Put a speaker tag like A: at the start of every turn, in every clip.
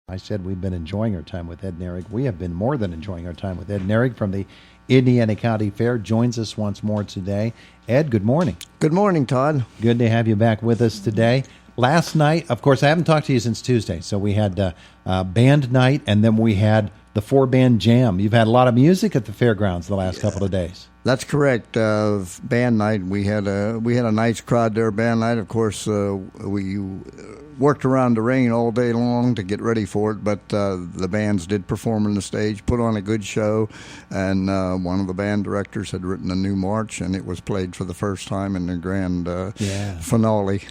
A: I said we've been enjoying our time with Ed Nehrig. We have been more than enjoying our time with Ed Nehrig from the Indiana County Fair. Joins us once more today. Ed, good morning.
B: Good morning, Todd.
A: Good to have you back with us today. Last night, of course, I haven't talked to you since Tuesday, so we had band night, and then we had the 4-band jam. You've had a lot of music at the fairgrounds the last couple of days.
B: That's correct. Band night, we had a nice crowd there. Band night, of course, we worked around the rain all day long to get ready for it, but the bands did perform on the stage, put on a good show, and one of the band directors had written a new march, and it was played for the first time in the grand finale.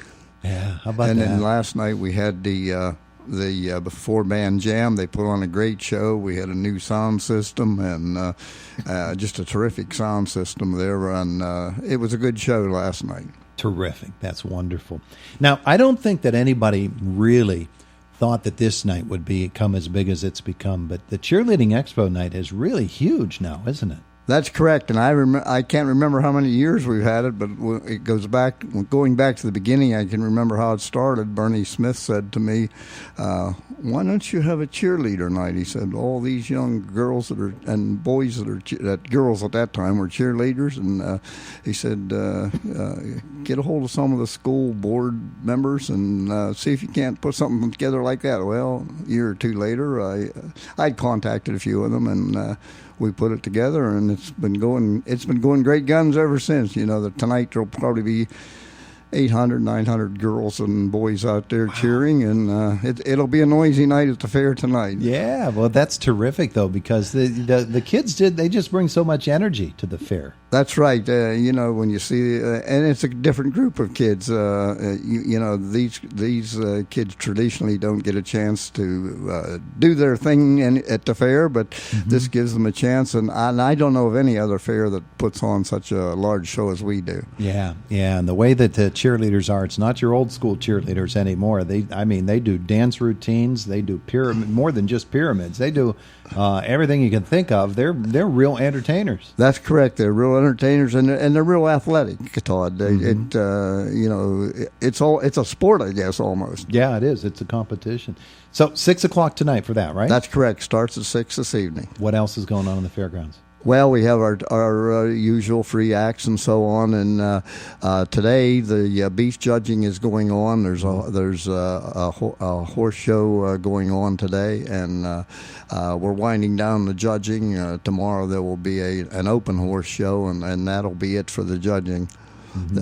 A: Yeah, how about
B: and
A: that?
B: And then last night we had the 4-band jam. They put on a great show. We had a new sound system and just a terrific sound system there, and it was a good show last night.
A: Terrific. That's wonderful. Now, I don't think that anybody really thought that this night would become as big as it's become, but the Cheerleading Expo night is really huge now, isn't it?
B: That's correct, and I can't remember how many years we've had it, but it goes back. Going back to the beginning, I can remember how it started. Bernie Smith said to me, "Why don't you have a cheerleader night?" He said, "All these young girls and boys that girls at that time were cheerleaders," and he said, "Get a hold of some of the school board members and see if you can't put something together like that." Well, a year or two later, I'd contacted a few of them and. We put it together, and it's been going great guns ever since. You know, tonight there'll probably be 800, 900 girls and boys out there cheering, and it'll be a noisy night at the fair tonight.
A: Yeah, well, that's terrific, though, because the kids they just bring so much energy to the fair.
B: That's right. You know, when you see, and it's a different group of kids. You know, these kids traditionally don't get a chance to do their thing at the fair, but this gives them a chance. And I don't know of any other fair that puts on such a large show as we do.
A: Yeah, and the way that the cheerleaders are, it's not your old school cheerleaders anymore. They do dance routines. They do more than just pyramids. They do everything you can think of. They're real entertainers.
B: That's correct. They're real entertainers, and they're real athletic, Todd. It's a sport, I guess, almost.
A: Yeah, it is. It's a competition. So 6:00 tonight for that, right?
B: That's correct. Starts at 6 this evening.
A: What else is going on in the fairgrounds?
B: Well, we have our usual free acts and so on, and today the beef judging is going on. There's a horse show going on today, and we're winding down the judging. Tomorrow there will be an open horse show, and that'll be it for the judging.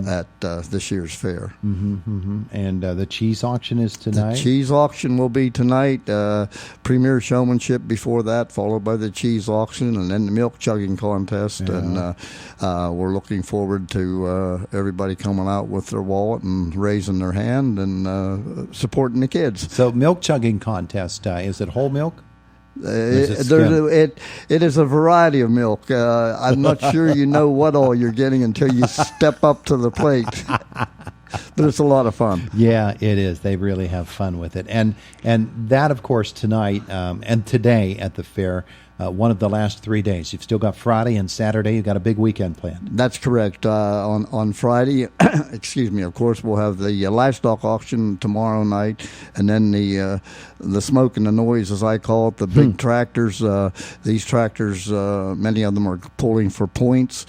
B: At this year's fair.
A: And the cheese auction is tonight?
B: The cheese auction will be tonight. Premier showmanship before that, followed by the cheese auction, and then the milk chugging contest. Yeah. And we're looking forward to everybody coming out with their wallet and raising their hand and supporting the kids.
A: So milk chugging contest, is it whole milk?
B: It is a variety of milk. I'm not sure you know what all you're getting until you step up to the plate. But it's a lot of fun.
A: Yeah, it is. They really have fun with it. And that, of course, tonight and today at the fair, one of the last 3 days. You've still got Friday and Saturday. You've got a big weekend planned.
B: That's correct. On Friday, excuse me, of course, we'll have the livestock auction tomorrow night, and then the smoke and the noise, as I call it, the big tractors. These tractors, many of them are pulling for points.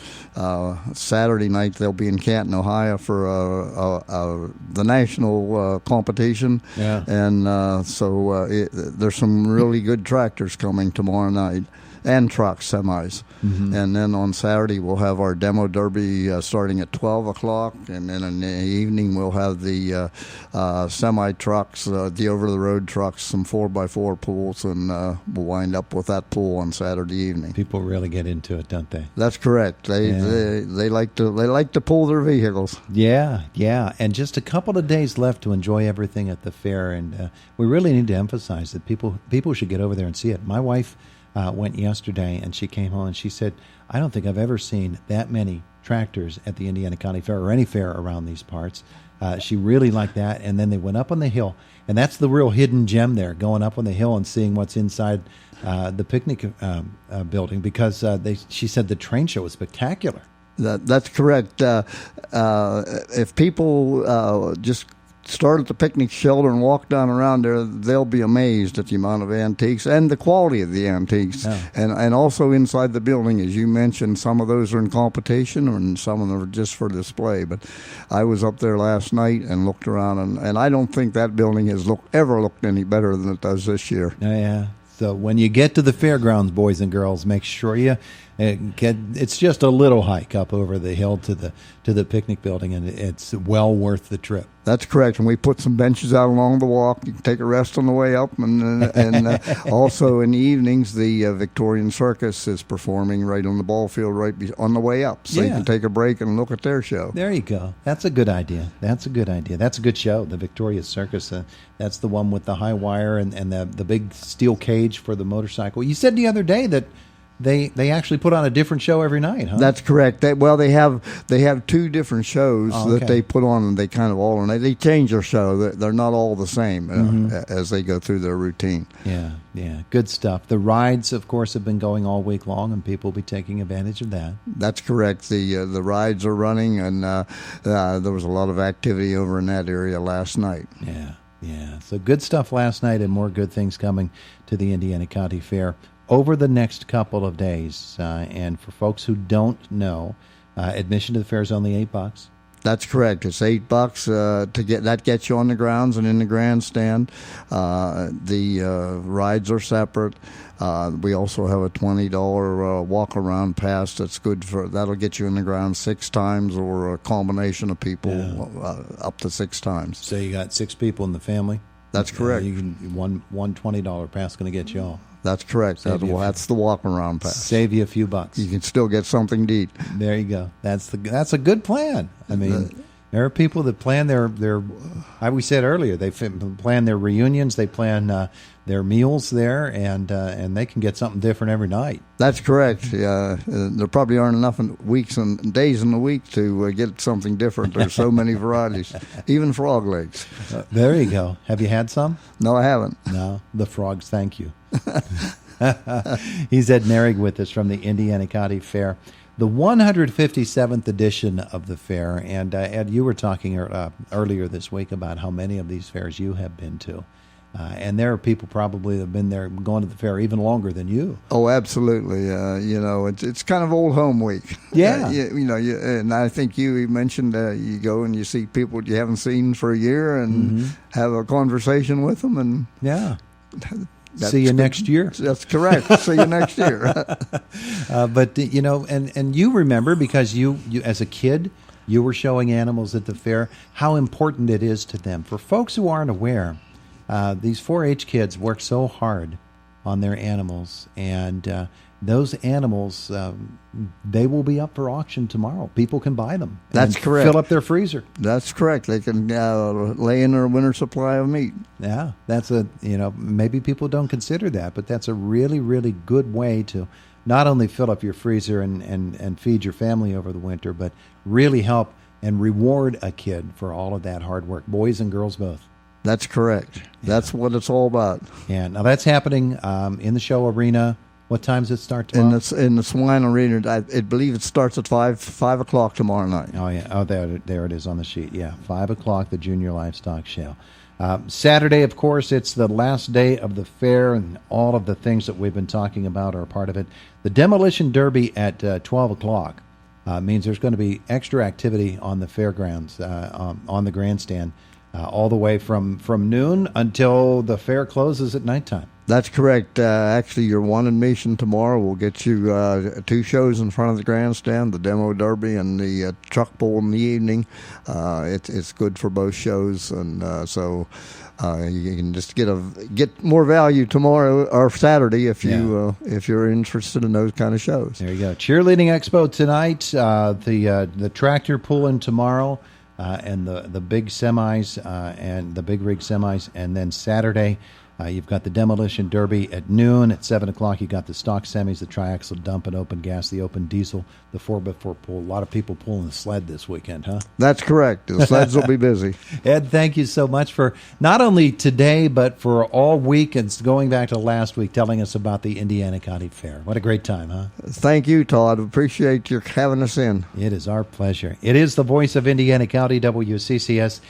B: Saturday night, they'll be in Canton, Ohio for the national competition.
A: Yeah.
B: And so there's some really good tractors coming tomorrow night. And trucks, semis. And then on Saturday we'll have our demo derby starting at 12 o'clock, and then in the evening we'll have the semi trucks, the over-the-road trucks, some 4x4 pools, and we'll wind up with that pool on Saturday evening.
A: People really get into it, don't they?
B: That's correct. They like to pull their vehicles.
A: Yeah, and just a couple of days left to enjoy everything at the fair, and we really need to emphasize that people should get over there and see it. My wife went yesterday, and she came home and she said, "I don't think I've ever seen that many tractors at the Indiana County Fair or any fair around these parts." She really liked that. And then they went up on the hill, and that's the real hidden gem there, going up on the hill and seeing what's inside the picnic building, because she said the train show was spectacular.
B: That's correct. If people just start at the picnic shelter and walk down around there, they'll be amazed at the amount of antiques and the quality of the antiques.
A: Oh.
B: And also inside the building, as you mentioned, some of those are in competition and some of them are just for display. But I was up there last night and looked around, and I don't think that building has ever looked any better than it does this year.
A: Oh, yeah. So when you get to the fairgrounds, boys and girls, make sure you it's just a little hike up over the hill to the picnic building, and it's well worth the trip.
B: That's correct. And we put some benches out along the walk. You can take a rest on the way up. And also in the evenings, the Victorian Circus is performing right on the ball field on the way up. So you can take a break and look at their show.
A: There you go. That's a good idea. That's a good show, the Victoria Circus. That's the one with the high wire and the big steel cage for the motorcycle. You said the other day that they actually put on a different show every night, huh?
B: That's correct. They have two different shows that they put on, and they kind of alternate. They change their show. They're not all the same as they go through their routine.
A: Yeah, good stuff. The rides, of course, have been going all week long, and people will be taking advantage of that.
B: That's correct. The rides are running, and there was a lot of activity over in that area last night.
A: Yeah. So good stuff last night, and more good things coming to the Indiana County Fair over the next couple of days. And for folks who don't know, admission to the fair is only $8.
B: That's correct. It's $8 to get. That gets you on the grounds and in the grandstand. The rides are separate. We also have a $20 walk around pass. That'll get you in the ground 6 times, or a combination of people up to 6 times.
A: So you got 6 people in the family.
B: That's correct.
A: One $20 pass going to get you all.
B: That's correct. That's the walk-around pass.
A: Save you a few bucks.
B: You can still get something to eat.
A: There you go. That's a good plan. I mean, there are people that plan their we said earlier, they plan their reunions, they plan their meals there, and they can get something different every night.
B: That's correct. There probably aren't enough weeks and days in the week to get something different. There's so many varieties, even frog legs.
A: There you go. Have you had some?
B: No, I haven't.
A: No, the frogs thank you. He's Ed Nehrig with us from the Indiana County Fair, the 157th edition of the fair. And Ed, you were talking earlier this week about how many of these fairs you have been to. And there are people probably that have been there going to the fair even longer than you.
B: Oh, absolutely. It's kind of old home week.
A: Yeah.
B: And I think you mentioned you go and you see people you haven't seen for a year and have a conversation with them. And
A: yeah. See you next year.
B: That's correct. See you next year.
A: But and you remember, because you as a kid, you were showing animals at the fair, how important it is to them. For folks who aren't aware, these 4-H kids work so hard on their animals, and those animals, they will be up for auction tomorrow. People can buy them.
B: That's correct.
A: Fill up their freezer.
B: That's correct. They can lay in their winter supply of meat.
A: Yeah, that's maybe people don't consider that, but that's a really, really good way to not only fill up your freezer and feed your family over the winter, but really help and reward a kid for all of that hard work, boys and girls both.
B: That's correct. Yeah. That's what it's all about.
A: Yeah. Now that's happening in the show arena. What time does it start tomorrow?
B: In the swine arena, I believe it starts at 5 o'clock tomorrow night.
A: Oh, yeah. Oh, there it is on the sheet. Yeah, 5 o'clock, the Junior Livestock Show. Saturday, of course, it's the last day of the fair, and all of the things that we've been talking about are a part of it. The Demolition Derby at 12 o'clock means there's going to be extra activity on the fairgrounds, on the grandstand, all the way from noon until the fair closes at nighttime.
B: That's correct. Actually, your one admission tomorrow will get you 2 shows in front of the grandstand, the Demo Derby and the Truck Pull in the evening. It's good for both shows, and so you can just get more value tomorrow or Saturday if you're interested in those kind of shows.
A: There you go. Cheerleading Expo tonight, the tractor pulling tomorrow, and the big semis and the big rig semis, and then Saturday. You've got the Demolition Derby at noon. At 7 o'clock, you've got the stock semis, the triaxle dump and open gas, the open diesel, the 4x4 pull. A lot of people pulling the sled this weekend, huh?
B: That's correct. The sleds will be busy.
A: Ed, thank you so much for not only today, but for all week and going back to last week, telling us about the Indiana County Fair. What a great time, huh?
B: Thank you, Todd. Appreciate you having us in.
A: It is our pleasure. It is the voice of Indiana County, WCCS